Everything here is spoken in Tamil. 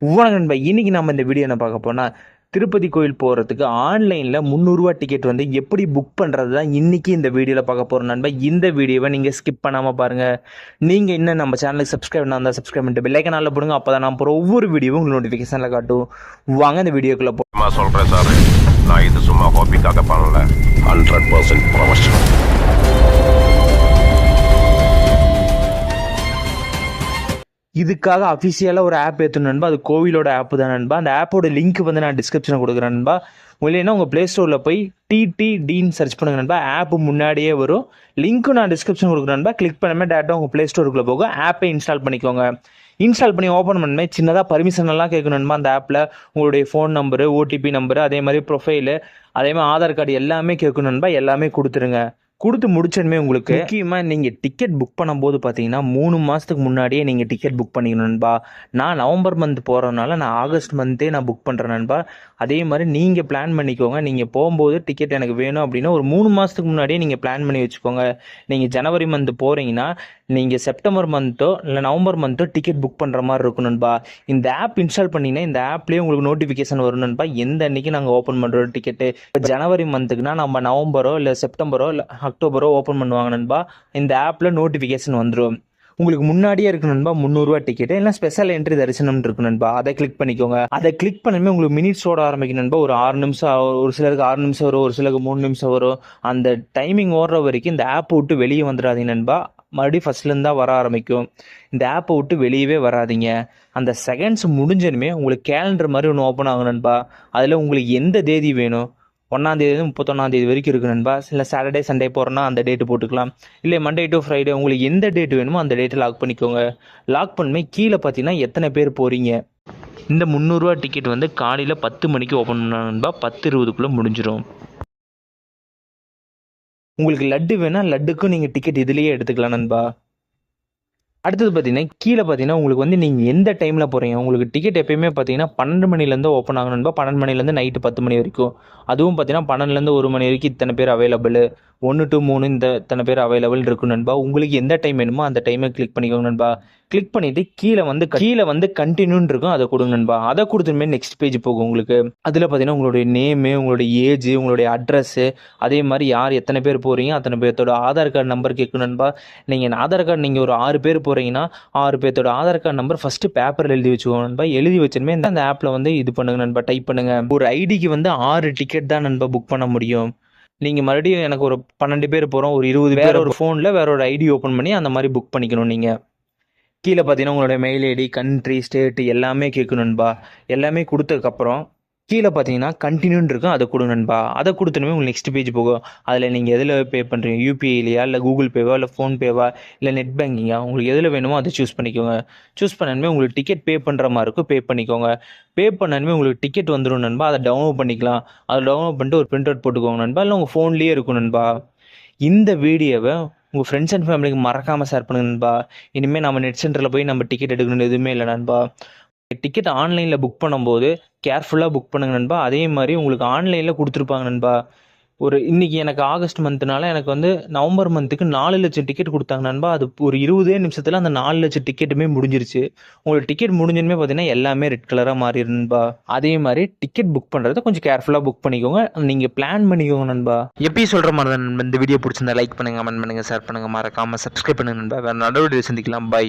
வணக்கம் நண்பா. இன்னைக்கு நம்ம இந்த வீடியோ என்ன பார்க்க போனா திருப்பதி கோயில் போகிறதுக்கு ஆன்லைனில் 300 டிக்கெட் வந்து எப்படி புக் பண்ணுறது தான் இன்னைக்கு இந்த வீடியோவில் பார்க்க போகிறோம் நண்பா. இந்த வீடியோவை நீங்கள் ஸ்கிப் பண்ணாமல் பாருங்கள். நீங்கள் இன்னும் நம்ம சேனலுக்கு சப்ஸ்கிரைப் பண்ணால் சப்ஸ்கிரைப் பண்ணிட்டு பெல்லைக்கன் நாளில் போடுங்க. அப்போ தான் நான் போகிற ஒவ்வொரு வீடியோவும் உங்களுக்கு நோட்டிஃபிகேஷனில் காட்டும். வாங்க இந்த வீடியோக்குள்ளே நான் சொல்கிறேன் சார், நான் இது சும்மா ஹாபிக்காக பண்ணல, 100% ப்ரொஃபஷனல். இதுக்காக அஃபிஷியலாக ஒரு ஆப் ஏற்றணும் நண்பா. அது கோவிலோட ஆப் தான் நண்பா. அந்த ஆப்போட லிங்க் வந்து நான் டிஸ்கிரிப்ஷனில் கொடுக்குறேன் நண்பா. இல்லைன்னா உங்கள் ப்ளே ஸ்டோரில் போய் டிடிடின்னு சர்ச் பண்ணுங்க நண்பா. ஆப் முன்னாடியே வரும். லிங்க்கும் நான் டிஸ்கிரிப்ஷன் கொடுக்குறேன் நண்பா. கிளிக் பண்ணாமல் டேரெக்டாக உங்கள் ப்ளே ஸ்டோருக்குள்ளே போக ஆப்பை இன்ஸ்டால் பண்ணிக்கோங்க. இன்ஸ்டால் பண்ணி ஓப்பன் பண்ணுமே சின்னதாக பர்மிஷன் எல்லாம் கேட்கணும் நண்பா. அந்த ஆப்பில் உங்களுடைய ஃபோன் நம்பரு, ஓடிபி நம்பரு, அதே மாதிரி ப்ரொஃபைலு, அதே மாதிரி ஆதார் கார்டு எல்லாமே கேட்கணும் நண்பா. எல்லாமே கொடுத்துருங்க. கொடுத்து முடிச்சோடனே உங்களுக்கு முக்கியமாக நீங்கள் டிக்கெட் புக் பண்ணும்போது பார்த்தீங்கன்னா 3 மாதத்துக்கு முன்னாடியே நீங்கள் டிக்கெட் புக் பண்ணிக்கணும் நண்பா. நான் நவம்பர் மந்த் போகிறதுனால நான் ஆகஸ்ட் மந்த்தே நான் புக் பண்ணுறேன் நண்பா. அதே மாதிரி நீங்கள் பிளான் பண்ணிக்கோங்க. நீங்கள் போகும்போது டிக்கெட் எனக்கு வேணும் அப்படின்னா ஒரு 3 மாதத்துக்கு முன்னாடியே நீங்கள் பிளான் பண்ணி வச்சுக்கோங்க. நீங்கள் ஜனவரி மந்த் போகிறீங்கன்னா நீங்கள் செப்டம்பர் மந்த்தோ இல்லை நவம்பர் மந்த்தோ டிக்கெட் புக் பண்ணுற மாதிரி இருக்கும் நண்பா. இந்த ஆப் இன்ஸ்டால் பண்ணிங்கன்னா இந்த ஆப்லேயே உங்களுக்கு நோட்டிஃபிகேஷன் வரும் நண்பா. எந்த அன்றைக்கி நாங்கள் ஓப்பன் பண்ணுறோம் டிக்கெட்டு. இப்போ ஜனவரி மந்த்துக்குனா நம்ம நவம்பரோ இல்லை செப்டம்பரோ இல்லை அக்டோபரோ ஓப்பன் பண்ணுவாங்க நண்பா. இந்த ஆப்பில் நோட்டிஃபிகேஷன் வந்துடும். உங்களுக்கு முன்னாடியே இருக்கு நண்பா 300 டிக்கெட். இல்லை ஸ்பெஷல் என்ட்ரி தரிசனம் இருக்கு நண்பா. அதை கிளிக் பண்ணிக்கோங்க. அதை கிளிக் பண்ணவே உங்களுக்கு மினிட்ஸோட ஆரம்பிக்கும் நண்பா. ஒரு 6 நிமிஷம், ஒரு சிலருக்கு 6 நிமிஷம் வரும், ஒரு சிலருக்கு 3 நிமிஷம் வரும். அந்த டைமிங் ஓடுற வரைக்கும் இந்த ஆப் விட்டு வெளியே வந்துடாதீங்க நண்பா. மறுபடியும் ஃபர்ஸ்ட்லேருந்து தான் வர ஆரம்பிக்கும். இந்த ஆப்பை விட்டு வெளியவே வராதிங்க. அந்த செகண்ட்ஸ் முடிஞ்சனுமே உங்களுக்கு கேலண்டர் மாதிரி ஒன்று ஓப்பன் ஆகும் நண்பா. அதில் உங்களுக்கு எந்த தேதி வேணும், 1ஆம் தேதி 31ஆம் தேதி வரைக்கும் இருக்கு நண்பா. இல்லை சாட்டர்டே சண்டே போகிறோன்னா அந்த டேட்டு போட்டுக்கலாம். இல்லை மண்டே டு ஃப்ரைடே உங்களுக்கு எந்த டேட் வேணுமோ அந்த டேட்டை லாக் பண்ணிக்கோங்க. லாக் பண்ணுமே கீழே பார்த்தீங்கன்னா எத்தனை பேர் போகிறீங்க. இந்த 300 டிக்கெட் வந்து காலையில் 10 மணிக்கு ஓப்பன் பண்ணாங்க நண்பா. 10:20 முடிஞ்சிடும். உங்களுக்கு லட்டு வேணால் லட்டுக்கும் நீங்கள் டிக்கெட் இதுலேயே எடுத்துக்கலாம் நண்பா. அடுத்தது பார்த்தீங்கன்னா கீழே பார்த்தீங்கன்னா உங்களுக்கு வந்து நீங்கள் எந்த டைமில் போகிறீங்க. உங்களுக்கு டிக்கெட் எப்பயுமே பார்த்தீங்கன்னா 12 மணிலேருந்து ஓப்பன் ஆகும் நண்பா. 12 மணிலேருந்து நைட்டு 10 மணி வரைக்கும். அதுவும் பார்த்தீங்கன்னா 12லேருந்து 1 மணி வரைக்கும் இத்தனை பேர் அவைலபிள், 1 to 3 இந்த இத்தனை பேர் அவைலபிள் இருக்கும் நண்பா. உங்களுக்கு எந்த டைம் வேணுமோ அந்த டைமை கிளிக் பண்ணிக்கோங்க நண்பா. கிளிக் பண்ணிவிட்டு கீழே வந்து கண்டினியூன்னு இருக்கும், அதை கொடுங்க நண்பா. அதை கொடுத்துமே நெக்ஸ்ட் பேஜ் போகும் உங்களுக்கு. அதில் பார்த்தீங்கன்னா உங்களுடைய நேமு, உங்களுடைய ஏஜ், உங்களுடைய அட்ரஸ்ஸு, அதே மாதிரி யார் எத்தனை பேர் போகிறீங்க அத்தனை பேர்த்தோட ஆதார் கார்டு நம்பர் கேட்கும் நண்பா. நீங்கள் ஆதார் கார்டு நீங்கள் ஒரு 6 பேர் போகிறீங்கன்னா 6 பேர்த்தோட ஆதார் கார்டு நம்பர் ஃபஸ்ட்டு பேப்பரில் எழுதி வச்சுக்கோங்க நண்பா. எழுதி வச்சுமே அந்த ஆப்பில் வந்து இது பண்ணுங்க நண்பா, டைப் பண்ணுங்கள். ஒரு ஐடிக்கு வந்து 6 டிக்கெட் தான் நண்பா புக் பண்ண முடியும். நீங்கள் மறுபடியும் எனக்கு ஒரு 12 பேர் போகிறோம், ஒரு 20 பேர் ஒரு ஃபோனில் வேற ஒரு ஐடி ஓப்பன் பண்ணி அந்த மாதிரி புக் பண்ணிக்கணும். நீங்கள் கீழே பார்த்தீங்கன்னா உங்களுடைய மெயில் ஐடி, கண்ட்ரி, ஸ்டேட் எல்லாமே கேட்கணும் நண்பா. எல்லாமே கொடுத்ததுக்கப்புறம் கீழே பார்த்தீங்கன்னா கண்டினியூன்னு இருக்கும், அதை கொடுங்க நண்பா. அதை கொடுத்தனுமே உங்களுக்கு நெக்ஸ்ட் பேஜ் போகும். அதில் நீங்கள் எதில் பே பண்ணுறீங்க, யூபிஐலையா இல்லை கூகுள் பேவா இல்லை ஃபோன்பேவா இல்லை நெட் பேங்கிங்கா, உங்களுக்கு எதில் வேணுமோ அதை சூஸ் பண்ணிக்கோங்க. சூஸ் பண்ணனுமே உங்களுக்கு டிக்கெட் பே பண்ணுற மாதிரி இருக்கும், பே பண்ணிக்கோங்க. பே பண்ணனுமே உங்களுக்கு டிக்கெட் வந்துடும் நண்பா. அதை டவுன்லோட் பண்ணிக்கலாம். அதை டவுன்லோட் பண்ணிட்டு ஒரு பிரிண்ட் அவுட் போட்டுக்கோங்க நண்பா. இல்லை உங்கள் ஃபோன்லேயே இருக்கும் நண்பா. இந்த வீடியோவை உங்கள் ஃப்ரெண்ட்ஸ் அண்ட் ஃபேமிலிக்கு மறக்காமல் ஷேர் பண்ணுங்க நண்பா. இனிமேல் நம்ம நெட் சென்டரில் போய் நம்ம டிக்கெட் எடுக்கணும்னு எதுவுமே இல்லை நண்பா. டிக்கெட் ஆன்லைனில் புக் பண்ணும்போது கேர்ஃபுல்லாக புக் பண்ணுங்க நண்பா. அதே மாதிரி உங்களுக்கு ஆன்லைனில் கொடுத்துருப்பாங்க நண்பா. இன்றைக்கி எனக்கு ஆகஸ்ட் மந்த்னால எனக்கு வந்து நவம்பர் மந்த்துக்கு 4 லட்சம் டிக்கெட் கொடுத்தாங்க நண்பா. அது ஒரு 20 நிமிஷத்தில் அந்த 4 லட்சம் டிக்கெட்டுமே முடிஞ்சிருச்சு. உங்களுக்கு டிக்கெட் முடிஞ்சதுமே பார்த்தீங்கன்னா எல்லாமே ரெட் கலராக மாறிடும் நண்பா. அதே மாதிரி டிக்கெட் புக் பண்ணுறதை கொஞ்சம் கேர்ஃபுல்லாக புக் பண்ணிக்கோங்க. நீங்கள் பிளான் பண்ணிக்கோங்க நண்பா. எப்பயும் சொல்கிற மாதிரி தான் நண்பா. இந்த வீடியோ பிடிச்சிருந்தா லைக் பண்ணுங்கள், கமெண்ட் பண்ணுங்கள், ஷேர் பண்ணுங்கள், மறக்காமல் சப்ஸ்கிரைப் பண்ணுங்கள் நண்பா. வேறு நல்ல வீடியோ சந்திக்கலாம். பை.